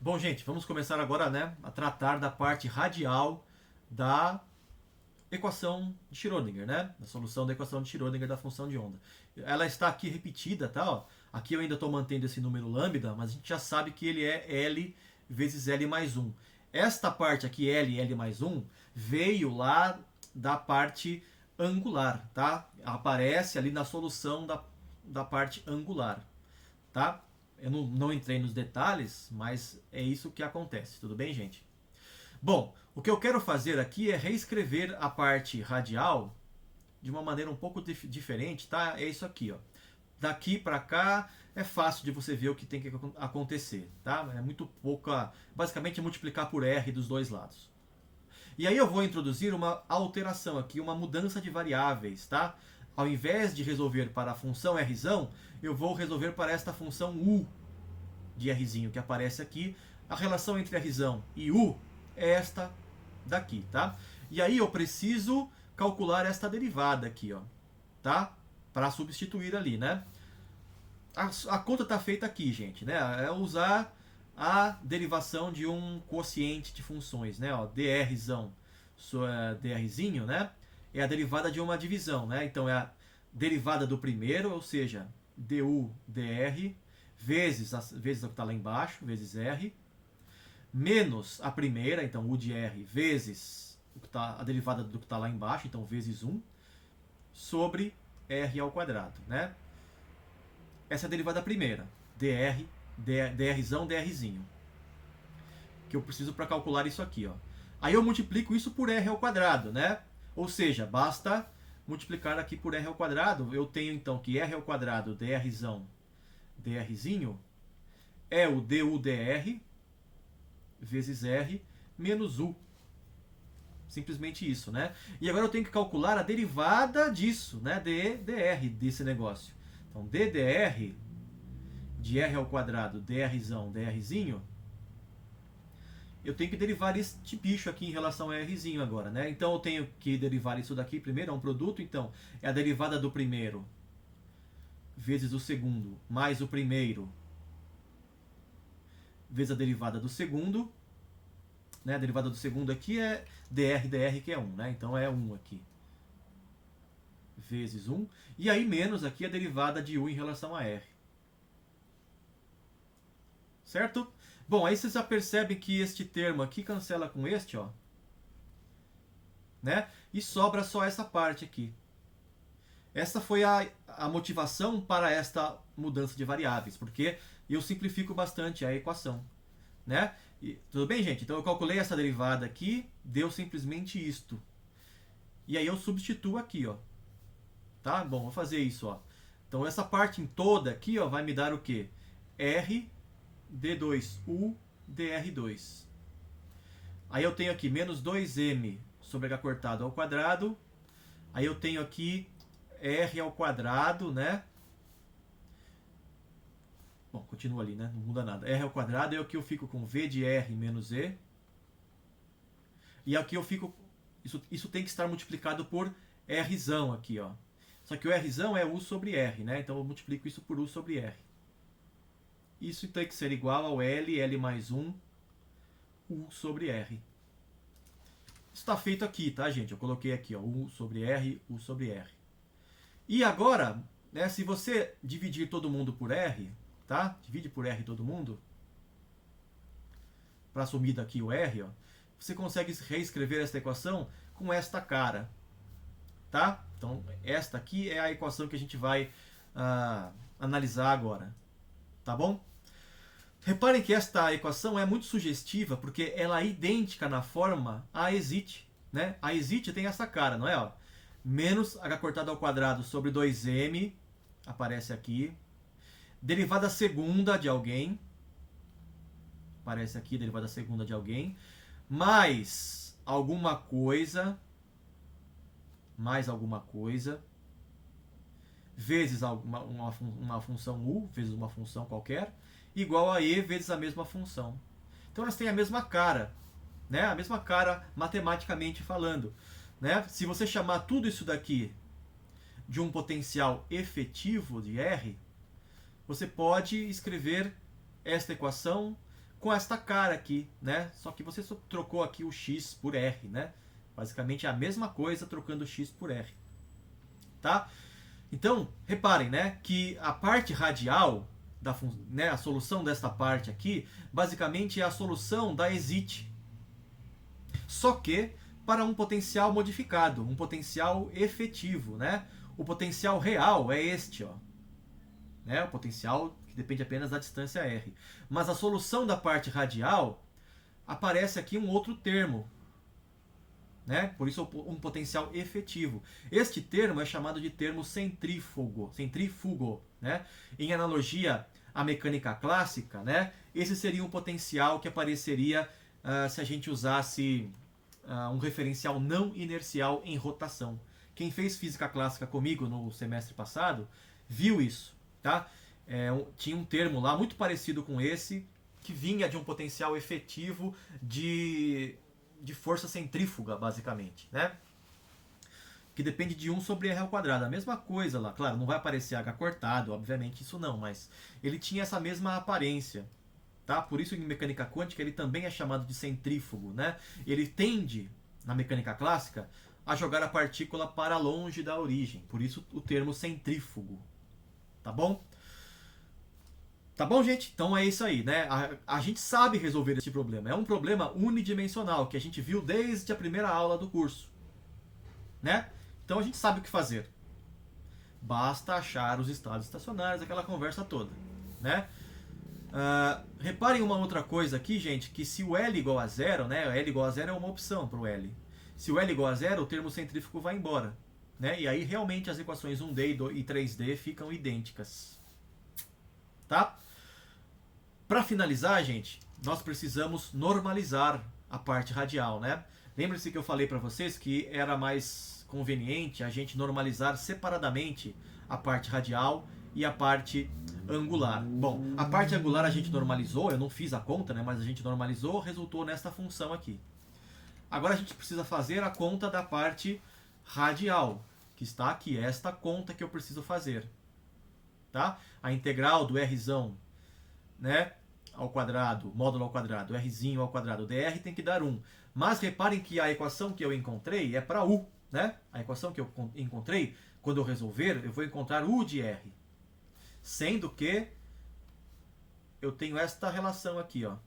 Bom, gente, vamos começar agora, né, a tratar da parte radial da equação de Schrödinger, né? Da solução da equação de Schrödinger da função de onda. Ela está aqui repetida, tá? Ó. Aqui eu ainda estou mantendo esse número lambda, mas a gente já sabe que ele é L vezes L mais 1. Esta parte aqui, L mais 1, veio lá da parte angular, tá? Aparece ali na solução da parte angular, tá? Eu não entrei nos detalhes, mas é isso que acontece, tudo bem, gente? Bom, o que eu quero fazer aqui é reescrever a parte radial de uma maneira um pouco diferente, tá? É isso aqui, ó. Daqui para cá é fácil de você ver o que tem que acontecer, tá? É muito pouca, basicamente multiplicar por R dos dois lados. E aí eu vou introduzir uma alteração aqui, uma mudança de variáveis, tá? Ao invés de resolver para a função R, eu vou resolver para esta função U de R que aparece aqui. A relação entre R e U é esta daqui, tá? E aí eu preciso calcular esta derivada aqui, ó, tá? Para substituir ali, né? A conta está feita aqui, gente, né? É usar a derivação de um quociente de funções, né? Ó, drzinho, né? É a derivada de uma divisão, né? Então é a derivada do primeiro, ou seja, du dr vezes o que está lá embaixo, vezes r, menos a primeira, então u de r, vezes o que tá, a derivada do que está lá embaixo, então vezes 1, sobre r ao quadrado, né? Essa é a derivada primeira, drzinho, que eu preciso para calcular isso aqui, ó. Aí eu multiplico isso por r ao quadrado, né? Ou seja, basta multiplicar aqui por r ao quadrado. Eu tenho então que r ao quadrado drzinho é o du dr vezes r menos u. Simplesmente isso, né? E agora eu tenho que calcular a derivada disso, né? dr desse negócio. Então, ddr de r ao quadrado drzinho, eu tenho que derivar este bicho aqui em relação a rzinho agora, né? Então eu tenho que derivar isso daqui primeiro, é um produto, então é a derivada do primeiro vezes o segundo, mais o primeiro vezes a derivada do segundo, né? A derivada do segundo aqui é dr, que é 1, né? Então é 1 aqui. Vezes 1. E aí menos aqui a derivada de u em relação a r. Certo? Bom, aí vocês já percebem que este termo aqui cancela com este, ó. Né? E sobra só essa parte aqui. Essa foi a motivação para esta mudança de variáveis, porque eu simplifico bastante a equação, né? E, tudo bem, gente? Então eu calculei essa derivada aqui, deu simplesmente isto. E aí eu substituo aqui, ó. Tá? Bom, vou fazer isso, ó. Então essa parte em toda aqui, ó, vai me dar o quê? R d2u dr2. Aí eu tenho aqui menos 2m sobre h cortado ao quadrado. Aí eu tenho aqui r ao quadrado, né? Bom, continua ali, né? Não muda nada. R ao quadrado, e aqui eu fico com v de r menos e. E aqui eu fico... Isso tem que estar multiplicado por rzão aqui, ó. Só que o rzão é u sobre r, né? Então eu multiplico isso por u sobre r. Isso tem que ser igual ao L mais 1, U sobre R. Isso está feito aqui, tá, gente? Eu coloquei aqui, ó, U sobre R, U sobre R. E agora, né, se você dividir todo mundo por R, tá? Divide por R todo mundo, para assumir daqui o R, ó, você consegue reescrever esta equação com esta cara, tá? Então, esta aqui é a equação que a gente vai analisar agora. Tá bom? Reparem que esta equação é muito sugestiva, porque ela é idêntica na forma a exit, né? A exit tem essa cara, não é? Ó? Menos h cortado ao quadrado sobre 2m, aparece aqui. Derivada segunda de alguém, aparece aqui, derivada segunda de alguém. Mais alguma coisa, vezes uma função u, vezes uma função qualquer, igual a e vezes a mesma função. Então elas têm a mesma cara, né? A mesma cara matematicamente falando, né? Se você chamar tudo isso daqui de um potencial efetivo de R, você pode escrever esta equação com esta cara aqui, né? Só que você só trocou aqui o x por r, né? Basicamente é a mesma coisa trocando x por r, tá? Então, reparem, né, que a parte radial, né, a solução desta parte aqui, basicamente é a solução da exit. Só que para um potencial modificado, um potencial efetivo, né? O potencial real é este, ó, né? O potencial que depende apenas da distância r. Mas a solução da parte radial aparece aqui um outro termo, né? Por isso um potencial efetivo. Este termo é chamado de termo centrífugo, né? Em analogia à mecânica clássica, né? Esse seria um potencial que apareceria se a gente usasse um referencial não inercial em rotação. Quem fez física clássica comigo no semestre passado viu isso, tá? Tinha um termo lá muito parecido com esse, que vinha de um potencial efetivo de força centrífuga, basicamente, né? Que depende de 1 sobre r ao quadrado. A mesma coisa lá, claro, não vai aparecer h cortado, obviamente isso não, mas ele tinha essa mesma aparência, tá? Por isso em mecânica quântica ele também é chamado de centrífugo, né? Ele tende, na mecânica clássica, a jogar a partícula para longe da origem, por isso o termo centrífugo, tá bom? Tá bom, gente? Então é isso aí, né? A gente sabe resolver esse problema. É um problema unidimensional, que a gente viu desde a primeira aula do curso, né? Então a gente sabe o que fazer. Basta achar os estados estacionários, aquela conversa toda, né? Reparem uma outra coisa aqui, gente, que se o L igual a zero, né? L igual a zero é uma opção para o L. Se o L igual a zero, o termo centrífugo vai embora, né? E aí realmente as equações 1D e 3D ficam idênticas, tá? Para finalizar, gente, nós precisamos normalizar a parte radial, né? Lembre-se que eu falei para vocês que era mais conveniente a gente normalizar separadamente a parte radial e a parte angular. Bom, a parte angular a gente normalizou, eu não fiz a conta, né? Mas a gente normalizou, resultou nesta função aqui. Agora a gente precisa fazer a conta da parte radial, que está aqui, esta conta que eu preciso fazer, tá? A integral do Rzão, né, ao quadrado, módulo ao quadrado, Rzinho ao quadrado, dr tem que dar 1. Mas reparem que a equação que eu encontrei é para U, né? A equação que eu encontrei, quando eu resolver, eu vou encontrar U de R. Sendo que eu tenho esta relação aqui, ó,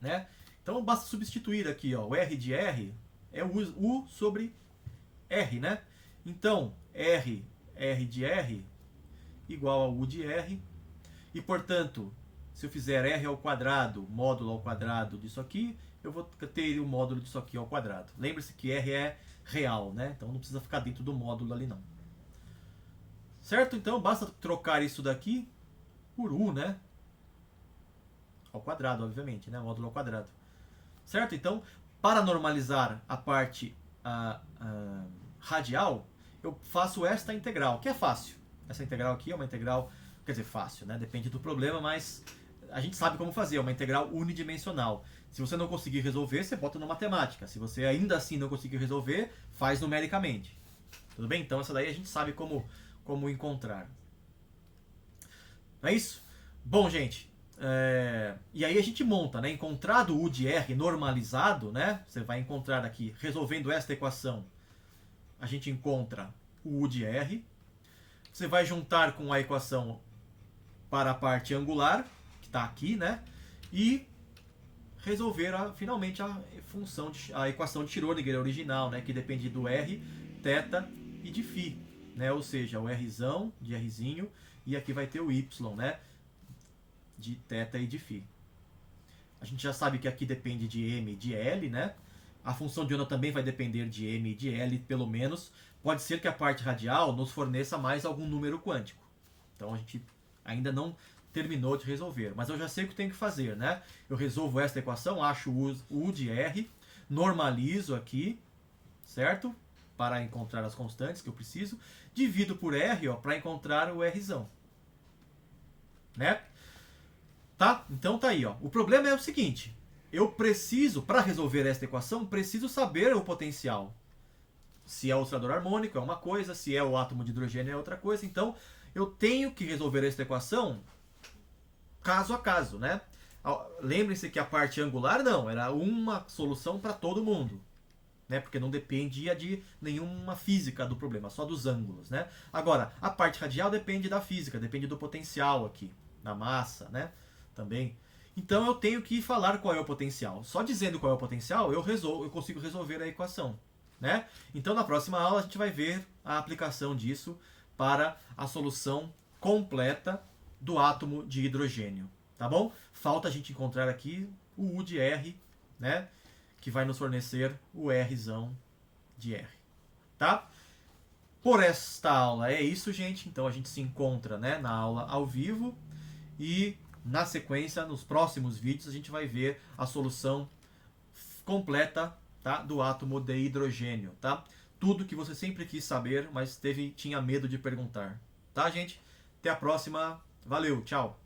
né? Então basta substituir aqui, ó, o R de R é o U sobre R, né? Então, R de R igual a U de R. E, portanto, se eu fizer R ao quadrado, módulo ao quadrado disso aqui, eu vou ter o módulo disso aqui ao quadrado. Lembre-se que R é real, né? Então não precisa ficar dentro do módulo ali, não. Certo? Então basta trocar isso daqui por U, né? Ao quadrado, obviamente, né? Módulo ao quadrado. Certo? Então, para normalizar a parte radial, eu faço esta integral, que é fácil. Essa integral aqui é uma integral, quer dizer, fácil, né? Depende do problema, mas a gente sabe como fazer, é uma integral unidimensional. Se você não conseguir resolver, você bota na matemática. Se você ainda assim não conseguir resolver, faz numericamente. Tudo bem? Então essa daí a gente sabe como encontrar. Não é isso? Bom, gente, e aí a gente monta, né? Encontrado o U de R normalizado, né? Você vai encontrar aqui, resolvendo esta equação, a gente encontra o U de R. Você vai juntar com a equação para a parte angular, que está aqui, né? E resolver finalmente a equação de Schrödinger original, né? Que depende do R, θ e de φ, né? Ou seja, o Rzão de Rzinho e aqui vai ter o Y, né? De θ e de φ. A gente já sabe que aqui depende de M e de L, né? A função de onda também vai depender de M e de L, pelo menos. Pode ser que a parte radial nos forneça mais algum número quântico. Então a gente ainda não terminou de resolver. Mas eu já sei o que tenho que fazer, né? Eu resolvo esta equação, acho o U de R, normalizo aqui, certo? Para encontrar as constantes que eu preciso. Divido por R, ó, para encontrar o Rzão. Né? Tá? Então tá aí, ó. O problema é o seguinte. Eu preciso, para resolver esta equação, preciso saber o potencial. Se é o oscilador harmônico é uma coisa, se é o átomo de hidrogênio é outra coisa. Então, eu tenho que resolver esta equação caso a caso, né? Lembrem-se que a parte angular não, era uma solução para todo mundo, né? Porque não dependia de nenhuma física do problema, só dos ângulos, né? Agora, a parte radial depende da física, depende do potencial aqui, da massa, né? Também. Então eu tenho que falar qual é o potencial. Só dizendo qual é o potencial, eu consigo resolver a equação, né? Então na próxima aula a gente vai ver a aplicação disso para a solução completa do átomo de hidrogênio, tá bom? Falta a gente encontrar aqui o U de R, né? Que vai nos fornecer o Rzão de R, tá? Por esta aula é isso, gente. Então a gente se encontra, né, na aula ao vivo e na sequência, nos próximos vídeos, a gente vai ver a solução completa, tá, do átomo de hidrogênio, tá? Tudo que você sempre quis saber, mas tinha medo de perguntar, tá, gente? Até a próxima. Valeu, tchau.